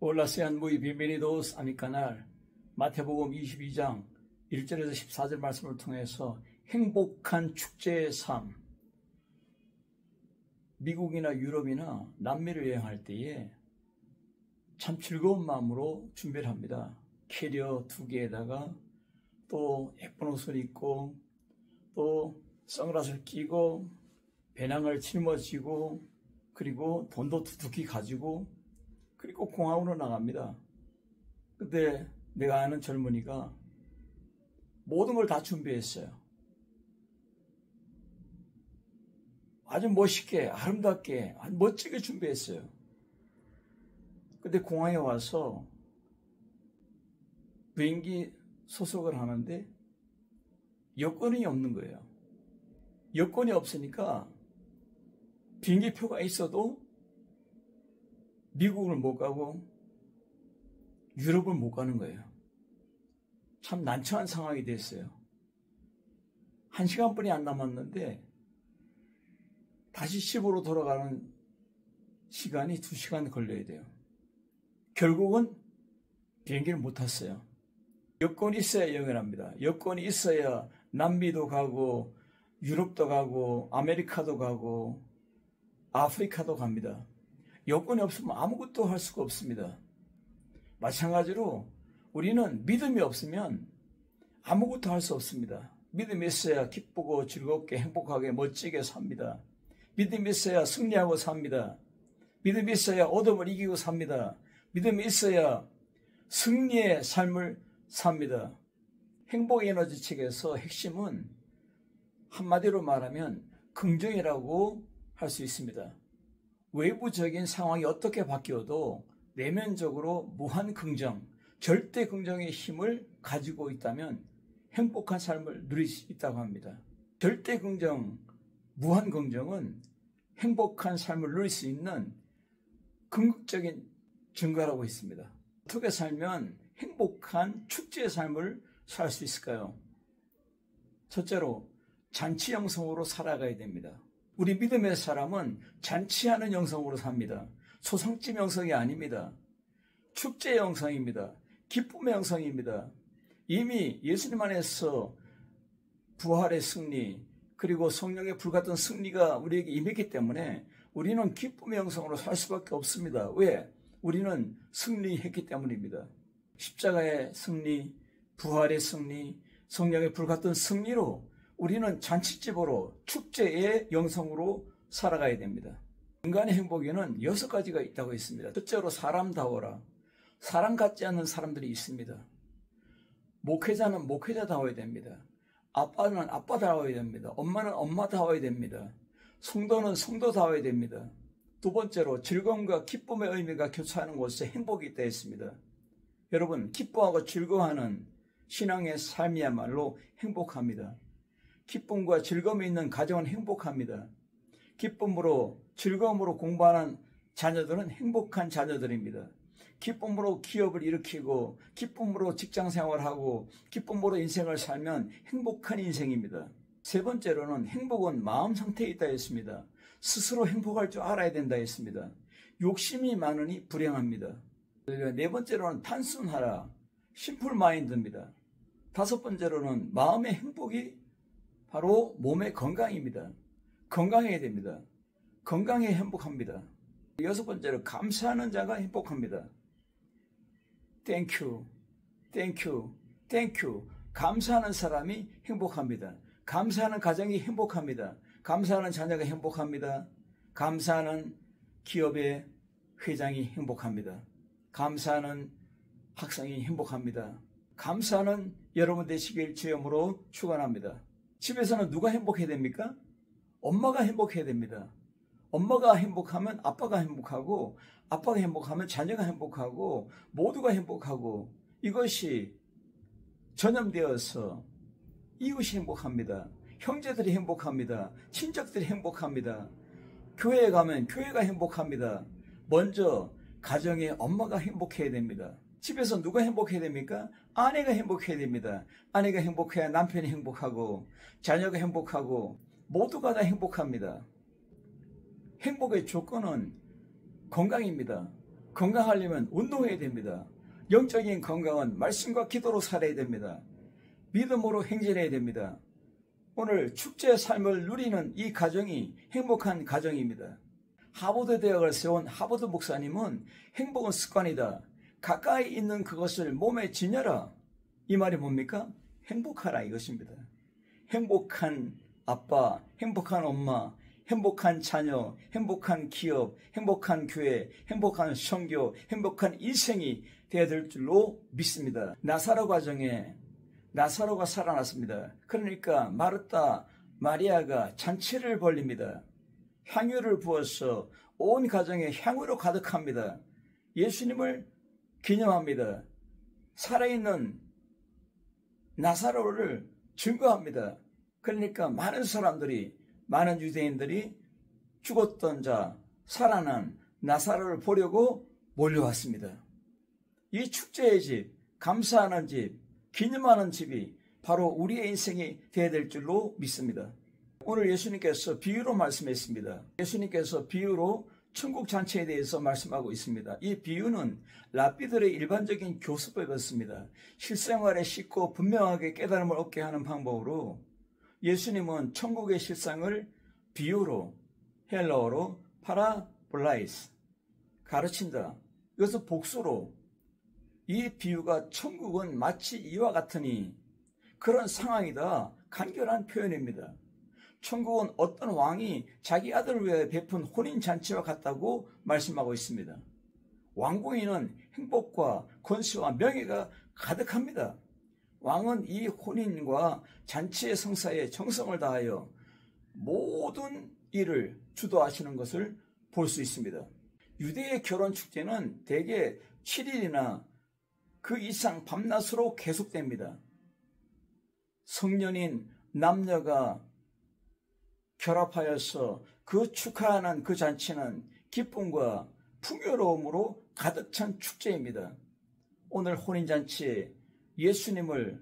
Hola, sean muy bienvenidos a mi canal. 마태복음 22장 1절에서 14절 말씀을 통해서 행복한 축제의 삶, 미국이나 유럽이나 남미를 여행할 때에 참 즐거운 마음으로 준비를 합니다. 캐리어 2개에다가 또 예쁜 옷을 입고 또 선글라스를 끼고 배낭을 짊어지고 그리고 돈도 두둑히 가지고 그리고 공항으로 나갑니다. 그때 내가 아는 젊은이가 모든 걸 다 준비했어요. 아주 멋있게, 아름답게, 아주 멋지게 준비했어요. 근데 공항에 와서 비행기 소속을 하는데 여권이 없는 거예요. 여권이 없으니까 비행기표가 있어도 미국을 못 가고 유럽을 못 가는 거예요. 참 난처한 상황이 됐어요. 1시간뿐이 안 남았는데 다시 집으로 돌아가는 시간이 2시간 걸려야 돼요. 결국은 비행기를 못 탔어요. 여권이 있어야 여행을 합니다. 여권이 있어야 남미도 가고 유럽도 가고 아메리카도 가고 아프리카도 갑니다. 여건이 없으면 아무것도 할 수가 없습니다. 마찬가지로 우리는 믿음이 없으면 아무것도 할 수 없습니다. 믿음이 있어야 기쁘고 즐겁게 행복하게 멋지게 삽니다. 믿음이 있어야 승리하고 삽니다. 믿음이 있어야 어둠을 이기고 삽니다. 믿음이 있어야 승리의 삶을 삽니다. 행복 에너지 책에서 핵심은 한마디로 말하면 긍정이라고 할 수 있습니다. 외부적인 상황이 어떻게 바뀌어도 내면적으로 무한 긍정, 절대 긍정의 힘을 가지고 있다면 행복한 삶을 누릴 수 있다고 합니다. 절대 긍정, 무한 긍정은 행복한 삶을 누릴 수 있는 궁극적인 증거라고 했습니다. 어떻게 살면 행복한 축제의 삶을 살 수 있을까요? 첫째로 잔치 영성으로 살아가야 됩니다. 우리 믿음의 사람은 잔치하는 영성으로 삽니다. 소상집 영성이 아닙니다. 축제 영성입니다. 기쁨의 영성입니다. 이미 예수님 안에서 부활의 승리 그리고 성령의 불같은 승리가 우리에게 임했기 때문에 우리는 기쁨의 영성으로 살 수밖에 없습니다. 왜? 우리는 승리했기 때문입니다. 십자가의 승리, 부활의 승리, 성령의 불같은 승리로 우리는 잔치집으로 축제의 영성으로 살아가야 됩니다. 인간의 행복에는 6가지가 있다고 했습니다. 첫째로 사람다워라. 사람 같지 않는 사람들이 있습니다. 목회자는 목회자다워야 됩니다. 아빠는 아빠다워야 됩니다. 엄마는 엄마다워야 됩니다. 성도는 성도다워야 됩니다. 두 번째로 즐거움과 기쁨의 의미가 교차하는 곳에 행복이 있다 했습니다. 여러분, 기뻐하고 즐거워하는 신앙의 삶이야말로 행복합니다. 기쁨과 즐거움이 있는 가정은 행복합니다. 기쁨으로 즐거움으로 공부하는 자녀들은 행복한 자녀들입니다. 기쁨으로 기업을 일으키고 기쁨으로 직장생활하고 기쁨으로 인생을 살면 행복한 인생입니다. 세 번째로는 행복은 마음 상태에 있다 했습니다. 스스로 행복할 줄 알아야 된다 했습니다. 욕심이 많으니 불행합니다. 네 번째로는 단순하라. 심플 마인드입니다. 다섯 번째로는 마음의 행복이 바로 몸의 건강입니다. 건강해야 됩니다. 건강해 행복합니다. 여섯 번째로 감사하는 자가 행복합니다. 땡큐, 땡큐, 땡큐. 감사하는 사람이 행복합니다. 감사하는 가정이 행복합니다. 감사하는 자녀가 행복합니다. 감사하는 기업의 회장이 행복합니다. 감사하는 학생이 행복합니다. 감사하는 여러분 되시길 주님으로 축원합니다. 집에서는 누가 행복해야 됩니까? 엄마가 행복해야 됩니다. 엄마가 행복하면 아빠가 행복하고 아빠가 행복하면 자녀가 행복하고 모두가 행복하고 이것이 전염되어서 이웃이 행복합니다. 형제들이 행복합니다. 친척들이 행복합니다. 교회에 가면 교회가 행복합니다. 먼저 가정에 엄마가 행복해야 됩니다. 집에서 누가 행복해야 됩니까? 아내가 행복해야 됩니다. 아내가 행복해야 남편이 행복하고 자녀가 행복하고 모두가 다 행복합니다. 행복의 조건은 건강입니다. 건강하려면 운동해야 됩니다. 영적인 건강은 말씀과 기도로 살아야 됩니다. 믿음으로 행진해야 됩니다. 오늘 축제의 삶을 누리는 이 가정이 행복한 가정입니다. 하버드 대학을 세운 하버드 목사님은 행복은 습관이다. 가까이 있는 그것을 몸에 지녀라. 이 말이 뭡니까? 행복하라 이것입니다. 행복한 아빠, 행복한 엄마, 행복한 자녀, 행복한 기업, 행복한 교회, 행복한 선교, 행복한 인생이 되어야 될 줄로 믿습니다. 나사로 가정에 나사로가 살아났습니다. 그러니까 마르타, 마리아가 잔치를 벌립니다. 향유를 부어서 온 가정에 향유로 가득합니다. 예수님을 기념합니다. 살아있는 나사로를 증거합니다. 그러니까 많은 사람들이, 많은 유대인들이 죽었던 자, 살아난 나사로를 보려고 몰려왔습니다. 이 축제의 집, 감사하는 집, 기념하는 집이 바로 우리의 인생이 되어야 될 줄로 믿습니다. 오늘 예수님께서 비유로 말씀했습니다. 예수님께서 비유로 천국 잔치에 대해서 말씀하고 있습니다. 이 비유는 랍비들의 일반적인 교수법이었습니다. 실생활에 쉽고 분명하게 깨달음을 얻게 하는 방법으로 예수님은 천국의 실상을 비유로, 헬라어로 파라볼라이스, 가르친다. 이것은 복수로, 이 비유가 천국은 마치 이와 같으니 그런 상황이다. 간결한 표현입니다. 천국은 어떤 왕이 자기 아들을 위해 베푼 혼인잔치와 같다고 말씀하고 있습니다. 왕궁에는 행복과 권세와 명예가 가득합니다. 왕은 이 혼인과 잔치의 성사에 정성을 다하여 모든 일을 주도하시는 것을 볼 수 있습니다. 유대의 결혼 축제는 대개 7일이나 그 이상 밤낮으로 계속됩니다. 성년인 남녀가 결합하여서 그 축하하는 그 잔치는 기쁨과 풍요로움으로 가득 찬 축제입니다. 오늘 혼인잔치에 예수님을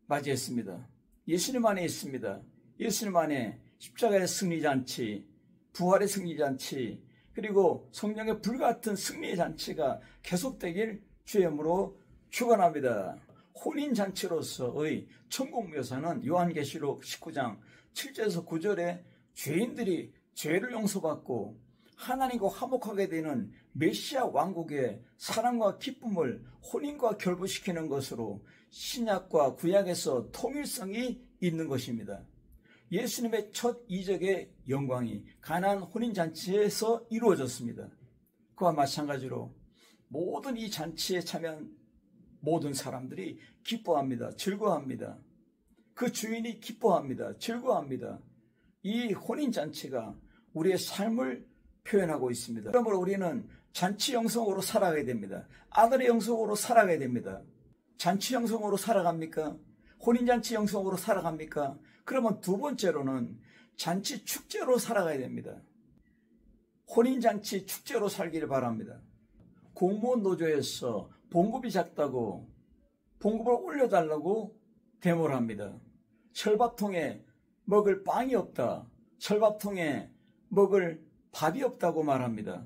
맞이했습니다. 예수님 안에 있습니다. 예수님 안에 십자가의 승리잔치, 부활의 승리잔치, 그리고 성령의 불같은 승리의 잔치가 계속되길 주의 이름으로 축원합니다. 혼인잔치로서의 천국 묘사는 요한계시록 19장 7절에서 9절에 죄인들이 죄를 용서받고 하나님과 화목하게 되는 메시아 왕국의 사랑과 기쁨을 혼인과 결부시키는 것으로 신약과 구약에서 통일성이 있는 것입니다. 예수님의 첫 이적의 영광이 가나안 혼인잔치에서 이루어졌습니다. 그와 마찬가지로 모든 이 잔치에 참여한 모든 사람들이 기뻐합니다. 즐거워합니다. 그 주인이 기뻐합니다. 즐거워합니다. 이 혼인잔치가 우리의 삶을 표현하고 있습니다. 그러므로 우리는 잔치 영성으로 살아가야 됩니다. 아들의 영성으로 살아가야 됩니다. 잔치 영성으로 살아갑니까? 혼인잔치 영성으로 살아갑니까? 그러면 두 번째로는 잔치 축제로 살아가야 됩니다. 혼인잔치 축제로 살기를 바랍니다. 공무원 노조에서 봉급이 작다고 봉급을 올려달라고 데모를 합니다. 철밥통에 먹을 빵이 없다. 철밥통에 먹을 밥이 없다고 말합니다.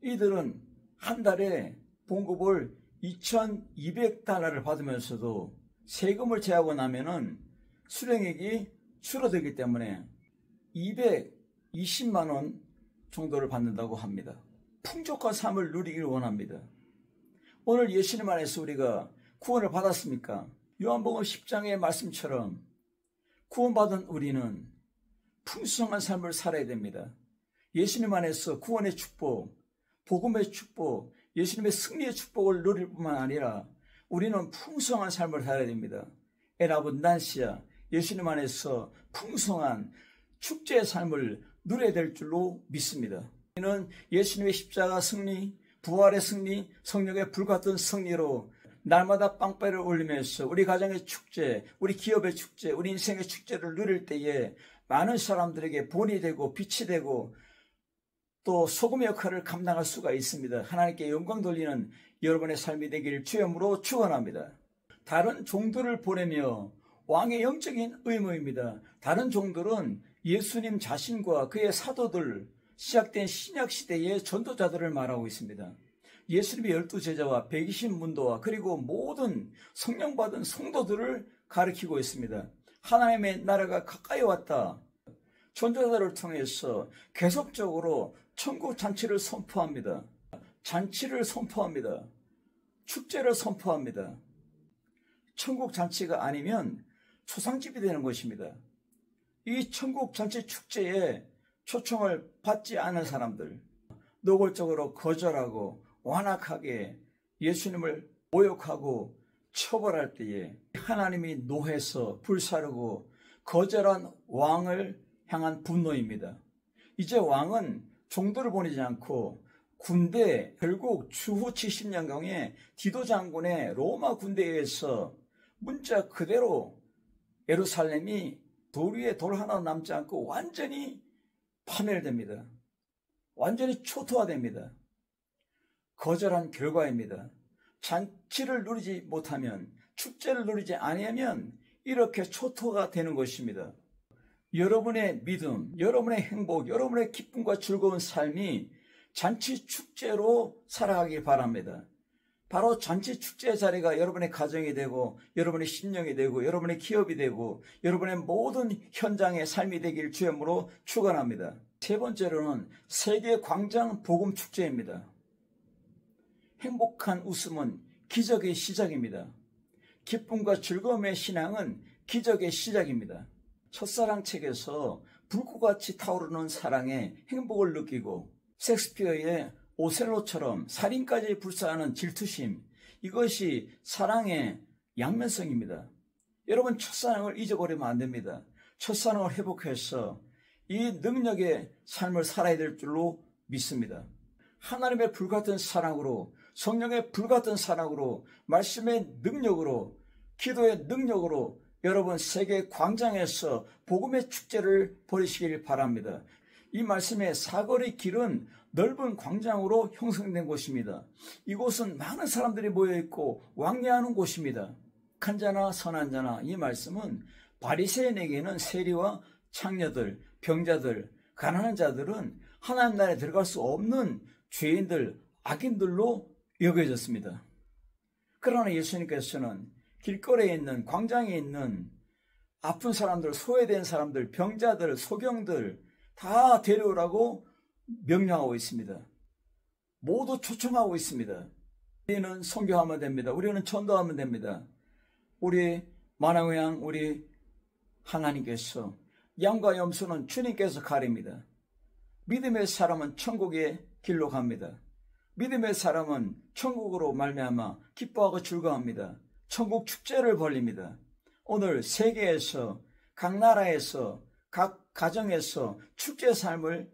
이들은 한 달에 봉급을 2,200달러를 받으면서도 세금을 제하고 나면은 수령액이 줄어들기 때문에 220만 원 정도를 받는다고 합니다. 풍족한 삶을 누리길 원합니다. 오늘 예수님 안에서 우리가 구원을 받았습니까? 요한복음 10장의 말씀처럼 구원받은 우리는 풍성한 삶을 살아야 됩니다. 예수님 안에서 구원의 축복, 복음의 축복, 예수님의 승리의 축복을 누릴 뿐만 아니라 우리는 풍성한 삶을 살아야 됩니다. 에라본단시아, 예수님 안에서 풍성한 축제의 삶을 누려야 될 줄로 믿습니다. 우리는 예수님의 십자가 승리, 부활의 승리, 성령의 불같은 승리로 날마다 빵배를 올리면서 우리 가정의 축제, 우리 기업의 축제, 우리 인생의 축제를 누릴 때에 많은 사람들에게 본이 되고 빛이 되고 또 소금의 역할을 감당할 수가 있습니다. 하나님께 영광 돌리는 여러분의 삶이 되길 주여으로 축원합니다. 다른 종들을 보내며 왕의 영적인 의무입니다. 다른 종들은 예수님 자신과 그의 사도들, 시작된 신약시대의 전도자들을 말하고 있습니다. 예수님의 12제자와 120문도와 그리고 모든 성령받은 성도들을 가리키고 있습니다. 하나님의 나라가 가까이 왔다. 전도자들을 통해서 계속적으로 천국 잔치를 선포합니다. 잔치를 선포합니다. 축제를 선포합니다. 천국 잔치가 아니면 초상집이 되는 것입니다. 이 천국 잔치 축제에 초청을 받지 않은 사람들, 노골적으로 거절하고 완악하게 예수님을 모욕하고 처벌할 때에 하나님이 노해서 불사르고 거절한 왕을 향한 분노입니다. 이제 왕은 종들을 보내지 않고 군대, 결국 주후 70년경에 디도 장군의 로마 군대에 의해서 문자 그대로 예루살렘이 돌 위에 돌 하나 남지 않고 완전히 파멸됩니다. 완전히 초토화됩니다. 거절한 결과입니다. 잔치를 누리지 못하면, 축제를 누리지 아니하면 이렇게 초토화가 되는 것입니다. 여러분의 믿음, 여러분의 행복, 여러분의 기쁨과 즐거운 삶이 잔치 축제로 살아가길 바랍니다. 바로 잔치 축제 자리가 여러분의 가정이 되고 여러분의 신령이 되고 여러분의 기업이 되고 여러분의 모든 현장의 삶이 되길 주님으로 축원합니다. 세 번째로는 세계 광장 복음 축제입니다. 행복한 웃음은 기적의 시작입니다. 기쁨과 즐거움의 신앙은 기적의 시작입니다. 첫사랑 책에서 불꽃같이 타오르는 사랑에 행복을 느끼고 셰익스피어의 오셀로처럼 살인까지 불사하는 질투심, 이것이 사랑의 양면성입니다. 여러분, 첫사랑을 잊어버리면 안 됩니다. 첫사랑을 회복해서 이 능력의 삶을 살아야 될 줄로 믿습니다. 하나님의 불같은 사랑으로, 성령의 불같은 사랑으로, 말씀의 능력으로, 기도의 능력으로 여러분 세계 광장에서 복음의 축제를 벌이시길 바랍니다. 이 말씀의 사거리 길은 넓은 광장으로 형성된 곳입니다. 이곳은 많은 사람들이 모여있고 왕래하는 곳입니다. 착한 자나 선한 자나, 이 말씀은 바리새인에게는 세리와 창녀들, 병자들, 가난한 자들은 하나님 나라에 들어갈 수 없는 죄인들, 악인들로 여겨졌습니다. 그러나 예수님께서는 길거리에 있는, 광장에 있는 아픈 사람들, 소외된 사람들, 병자들, 소경들 다 데려오라고 명령하고 있습니다. 모두 초청하고 있습니다. 우리는 선교하면 됩니다. 우리는 전도하면 됩니다. 우리 만왕의 우리 하나님께서 양과 염소는 주님께서 가립니다. 믿음의 사람은 천국의 길로 갑니다. 믿음의 사람은 천국으로 말미암아 기뻐하고 즐거워합니다. 천국 축제를 벌립니다. 오늘 세계에서, 각 나라에서, 각 가정에서 축제 삶을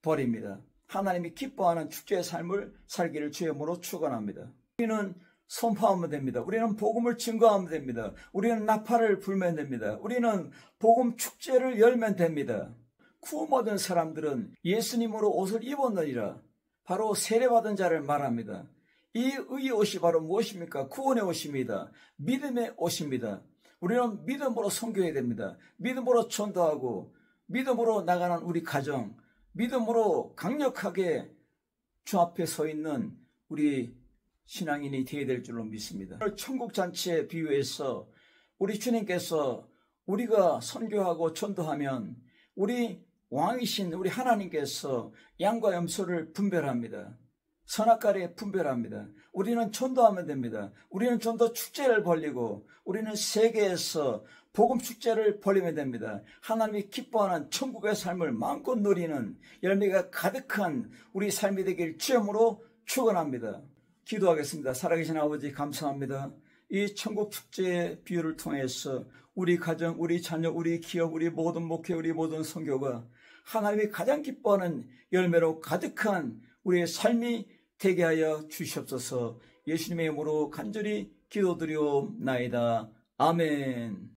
벌입니다. 하나님이 기뻐하는 축제의 삶을 살기를 주님으로 축원합니다. 우리는 선포하면 됩니다. 우리는 복음을 증거하면 됩니다. 우리는 나팔을 불면 됩니다. 우리는 복음 축제를 열면 됩니다. 구원 얻은 사람들은 예수님으로 옷을 입었느니라. 바로 세례받은 자를 말합니다. 이 의의 옷이 바로 무엇입니까? 구원의 옷입니다. 믿음의 옷입니다. 우리는 믿음으로 선교해야 됩니다. 믿음으로 전도하고 믿음으로 나가는 우리 가정, 믿음으로 강력하게 주 앞에 서 있는 우리 신앙인이 되어야 될 줄로 믿습니다. 천국 잔치에 비유해서 우리 주님께서 우리가 선교하고 전도하면 우리 왕이신 우리 하나님께서 양과 염소를 분별합니다. 선악과를 분별합니다. 우리는 전도하면 됩니다. 우리는 전도 축제를 벌리고 우리는 세계에서 복음 축제를 벌리면 됩니다. 하나님이 기뻐하는 천국의 삶을 마음껏 누리는 열매가 가득한 우리 삶이 되길 주님으로 축원합니다. 기도하겠습니다. 살아계신 아버지, 감사합니다. 이 천국 축제의 비유를 통해서 우리 가정, 우리 자녀, 우리 기업, 우리 모든 목회, 우리 모든 선교가 하나님이 가장 기뻐하는 열매로 가득한 우리의 삶이 되게 하여 주시옵소서. 예수님의 이름으로 간절히 기도드리옵나이다. 아멘.